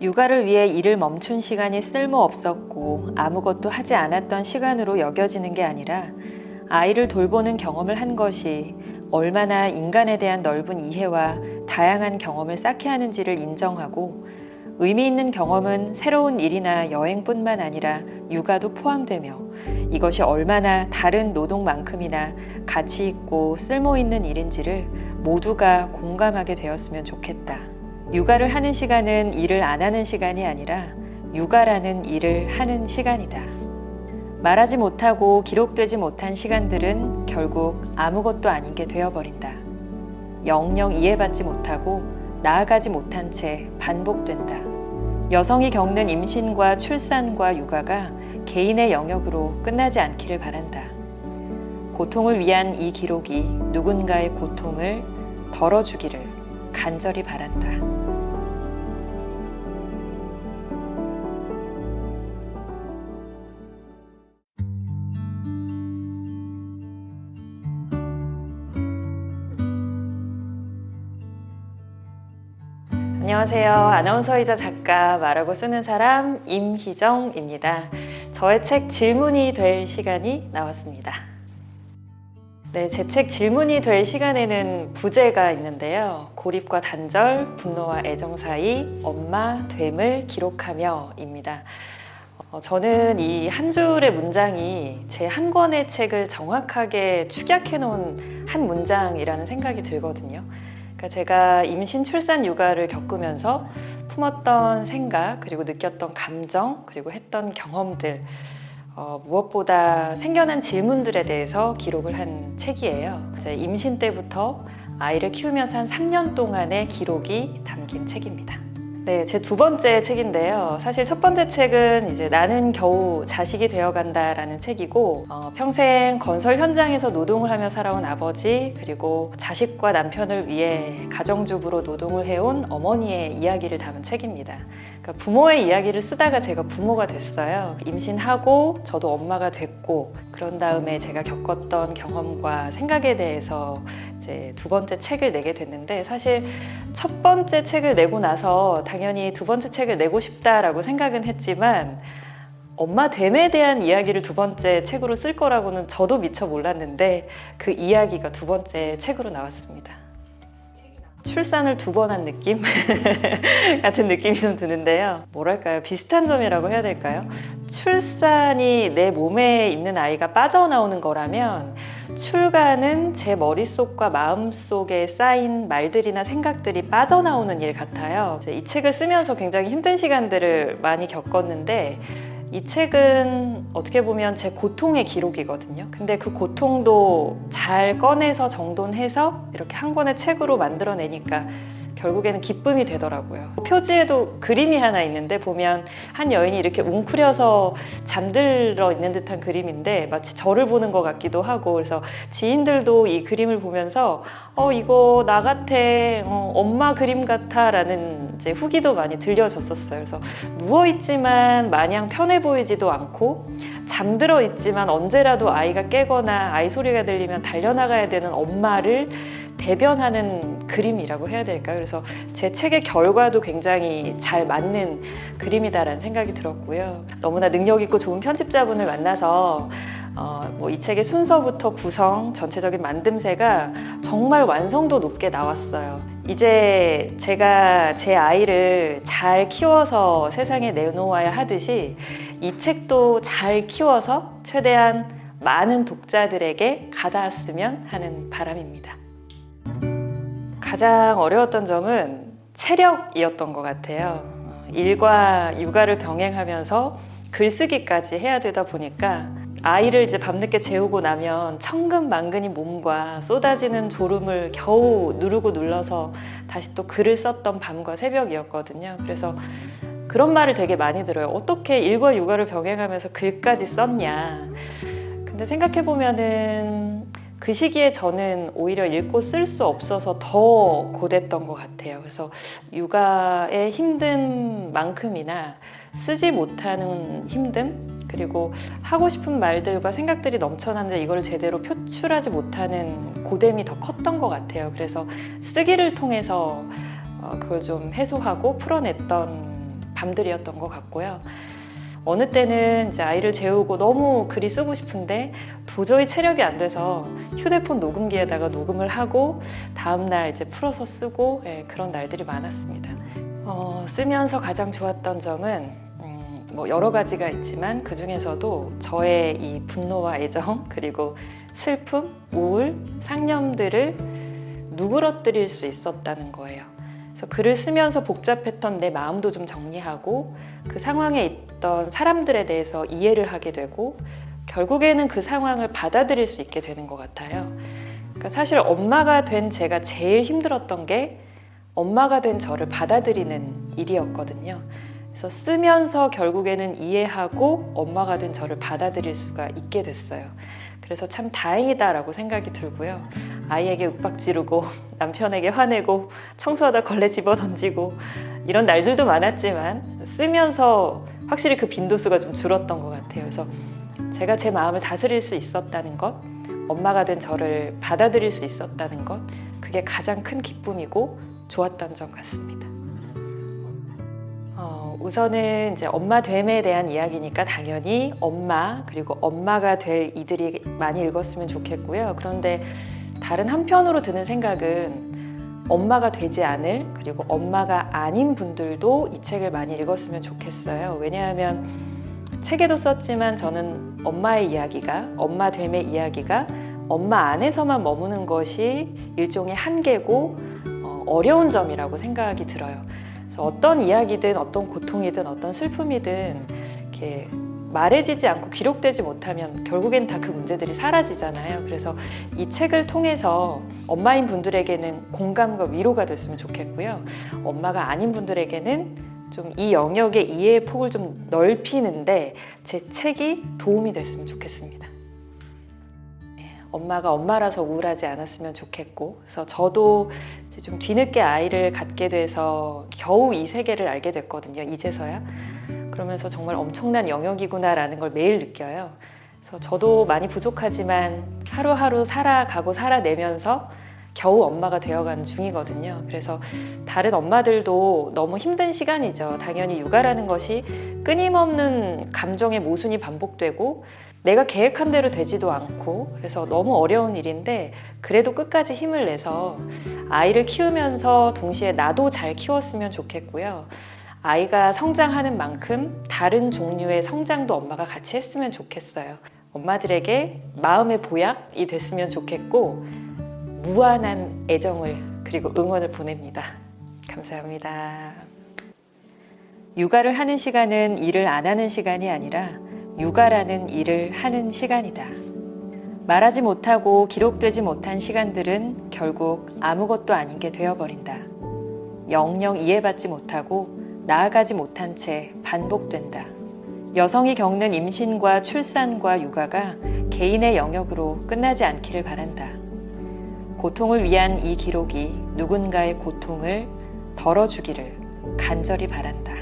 육아를 위해 일을 멈춘 시간이 쓸모없었고 아무것도 하지 않았던 시간으로 여겨지는 게 아니라 아이를 돌보는 경험을 한 것이 얼마나 인간에 대한 넓은 이해와 다양한 경험을 쌓게 하는지를 인정하고 의미 있는 경험은 새로운 일이나 여행뿐만 아니라 육아도 포함되며 이것이 얼마나 다른 노동만큼이나 가치 있고 쓸모 있는 일인지를 모두가 공감하게 되었으면 좋겠다. 육아를 하는 시간은 일을 안 하는 시간이 아니라 육아라는 일을 하는 시간이다. 말하지 못하고 기록되지 못한 시간들은 결국 아무것도 아닌 게 되어버린다. 영영 이해받지 못하고 나아가지 못한 채 반복된다. 여성이 겪는 임신과 출산과 육아가 개인의 영역으로 끝나지 않기를 바란다. 고통을 위한 이 기록이 누군가의 고통을 덜어주기를 간절히 바란다. 안녕하세요. 아나운서이자 작가, 말하고 쓰는 사람 임희정입니다. 저의 책 질문이 될 시간이 나왔습니다. 네, 제 책 질문이 될 시간에는 부제가 있는데요. 고립과 단절, 분노와 애정 사이, 엄마, 됨을 기록하며 입니다. 저는 이 한 줄의 문장이 제 한 권의 책을 정확하게 축약해 놓은 한 문장이라는 생각이 들거든요. 제가 임신, 출산, 육아를 겪으면서 품었던 생각, 그리고 느꼈던 감정, 그리고 했던 경험들, 무엇보다 생겨난 질문들에 대해서 기록을 한 책이에요. 제 임신 때부터 아이를 키우면서 한 3년 동안의 기록이 담긴 책입니다. 네, 제 두 번째 책인데요. 사실 첫 번째 책은 이제 나는 겨우 자식이 되어간다라는 책이고 평생 건설 현장에서 노동을 하며 살아온 아버지, 그리고 자식과 남편을 위해 가정주부로 노동을 해온 어머니의 이야기를 담은 책입니다. 그러니까 부모의 이야기를 쓰다가 제가 부모가 됐어요. 임신하고 저도 엄마가 됐고, 그런 다음에 제가 겪었던 경험과 생각에 대해서 이제 두 번째 책을 내게 됐는데, 사실 첫 번째 책을 내고 나서 당연히 두 번째 책을 내고 싶다라고 생각은 했지만 엄마 됨에 대한 이야기를 두 번째 책으로 쓸 거라고는 저도 미처 몰랐는데 그 이야기가 두 번째 책으로 나왔습니다. 출산을 두 번 한 느낌? 같은 느낌이 좀 드는데요. 뭐랄까요? 비슷한 점이라고 해야 될까요? 출산이 내 몸에 있는 아이가 빠져나오는 거라면 출가는 제 머릿속과 마음속에 쌓인 말들이나 생각들이 빠져나오는 일 같아요. 이 책을 쓰면서 굉장히 힘든 시간들을 많이 겪었는데 이 책은 어떻게 보면 제 고통의 기록이거든요. 근데 그 고통도 잘 꺼내서 정돈해서 이렇게 한 권의 책으로 만들어내니까 결국에는 기쁨이 되더라고요. 표지에도 그림이 하나 있는데 보면 한 여인이 이렇게 웅크려서 잠들어 있는 듯한 그림인데 마치 저를 보는 것 같기도 하고, 그래서 지인들도 이 그림을 보면서 이거 나 같아, 엄마 그림 같아 라는 이제 후기도 많이 들려줬었어요. 그래서 누워있지만 마냥 편해 보이지도 않고, 잠들어 있지만 언제라도 아이가 깨거나 아이 소리가 들리면 달려나가야 되는 엄마를 대변하는 그림이라고 해야 될까요? 그래서 제 책의 결과도 굉장히 잘 맞는 그림이다라는 생각이 들었고요. 너무나 능력 있고 좋은 편집자분을 만나서 이 책의 순서부터 구성, 전체적인 만듦새가 정말 완성도 높게 나왔어요. 이제 제가 제 아이를 잘 키워서 세상에 내놓아야 하듯이 이 책도 잘 키워서 최대한 많은 독자들에게 가닿았으면 하는 바람입니다. 가장 어려웠던 점은 체력이었던 것 같아요. 일과 육아를 병행하면서 글쓰기까지 해야 되다 보니까 아이를 이제 밤늦게 재우고 나면 천근만근인 몸과 쏟아지는 졸음을 겨우 누르고 눌러서 다시 또 글을 썼던 밤과 새벽이었거든요. 그래서 그런 말을 되게 많이 들어요. 어떻게 일과 육아를 병행하면서 글까지 썼냐. 근데 생각해보면은 그 시기에 저는 오히려 읽고 쓸 수 없어서 더 고됐던 것 같아요. 그래서 육아의 힘든 만큼이나 쓰지 못하는 힘듦, 그리고 하고 싶은 말들과 생각들이 넘쳐나는데 이걸 제대로 표출하지 못하는 고됨이 더 컸던 것 같아요. 그래서 쓰기를 통해서 그걸 좀 해소하고 풀어냈던 밤들이었던 것 같고요. 어느 때는 이제 아이를 재우고 너무 글이 쓰고 싶은데 도저히 체력이 안 돼서 휴대폰 녹음기에다가 녹음을 하고 다음날 이제 풀어서 쓰고 그런 날들이 많았습니다. 쓰면서 가장 좋았던 점은 뭐 여러 가지가 있지만 그 중에서도 저의 이 분노와 애정 그리고 슬픔, 우울, 상념들을 누그러뜨릴 수 있었다는 거예요. 그래서 글을 쓰면서 복잡했던 내 마음도 좀 정리하고 그 상황에 있던 사람들에 대해서 이해를 하게 되고 결국에는 그 상황을 받아들일 수 있게 되는 것 같아요. 그러니까 사실 엄마가 된 제가 제일 힘들었던 게 엄마가 된 저를 받아들이는 일이었거든요. 그래서 쓰면서 결국에는 이해하고 엄마가 된 저를 받아들일 수가 있게 됐어요. 그래서 참 다행이다라고 생각이 들고요. 아이에게 윽박 지르고 남편에게 화내고 청소하다 걸레 집어 던지고 이런 날들도 많았지만 쓰면서 확실히 그 빈도수가 좀 줄었던 것 같아요. 그래서 제가 제 마음을 다스릴 수 있었다는 것, 엄마가 된 저를 받아들일 수 있었다는 것, 그게 가장 큰 기쁨이고 좋았던 점 같습니다. 우선은 이제 엄마 됨에 대한 이야기니까 당연히 엄마 그리고 엄마가 될 이들이 많이 읽었으면 좋겠고요. 그런데 다른 한편으로 드는 생각은 엄마가 되지 않을 그리고 엄마가 아닌 분들도 이 책을 많이 읽었으면 좋겠어요. 왜냐하면 책에도 썼지만 저는 엄마의 이야기가 엄마 됨의 이야기가 엄마 안에서만 머무는 것이 일종의 한계고 어려운 점이라고 생각이 들어요. 그래서 어떤 이야기든 어떤 고통이든 어떤 슬픔이든 이렇게 말해지지 않고 기록되지 못하면 결국엔 다 그 문제들이 사라지잖아요. 그래서 이 책을 통해서 엄마인 분들에게는 공감과 위로가 됐으면 좋겠고요. 엄마가 아닌 분들에게는 좀 이 영역의 이해의 폭을 좀 넓히는데 제 책이 도움이 됐으면 좋겠습니다. 엄마가 엄마라서 우울하지 않았으면 좋겠고, 그래서 저도 이제 좀 뒤늦게 아이를 갖게 돼서 겨우 이 세계를 알게 됐거든요. 이제서야. 그러면서 정말 엄청난 영역이구나라는 걸 매일 느껴요. 그래서 저도 많이 부족하지만 하루하루 살아가고 살아내면서 겨우 엄마가 되어가는 중이거든요. 그래서 다른 엄마들도 너무 힘든 시간이죠. 당연히 육아라는 것이 끊임없는 감정의 모순이 반복되고 내가 계획한 대로 되지도 않고 그래서 너무 어려운 일인데 그래도 끝까지 힘을 내서 아이를 키우면서 동시에 나도 잘 키웠으면 좋겠고요. 아이가 성장하는 만큼 다른 종류의 성장도 엄마가 같이 했으면 좋겠어요. 엄마들에게 마음의 보약이 됐으면 좋겠고 무한한 애정을 그리고 응원을 보냅니다. 감사합니다. 육아를 하는 시간은 일을 안 하는 시간이 아니라 육아라는 일을 하는 시간이다. 말하지 못하고 기록되지 못한 시간들은 결국 아무것도 아닌 게 되어버린다. 영영 이해받지 못하고 나아가지 못한 채 반복된다. 여성이 겪는 임신과 출산과 육아가 개인의 영역으로 끝나지 않기를 바란다. 고통을 위한 이 기록이 누군가의 고통을 덜어주기를 간절히 바란다.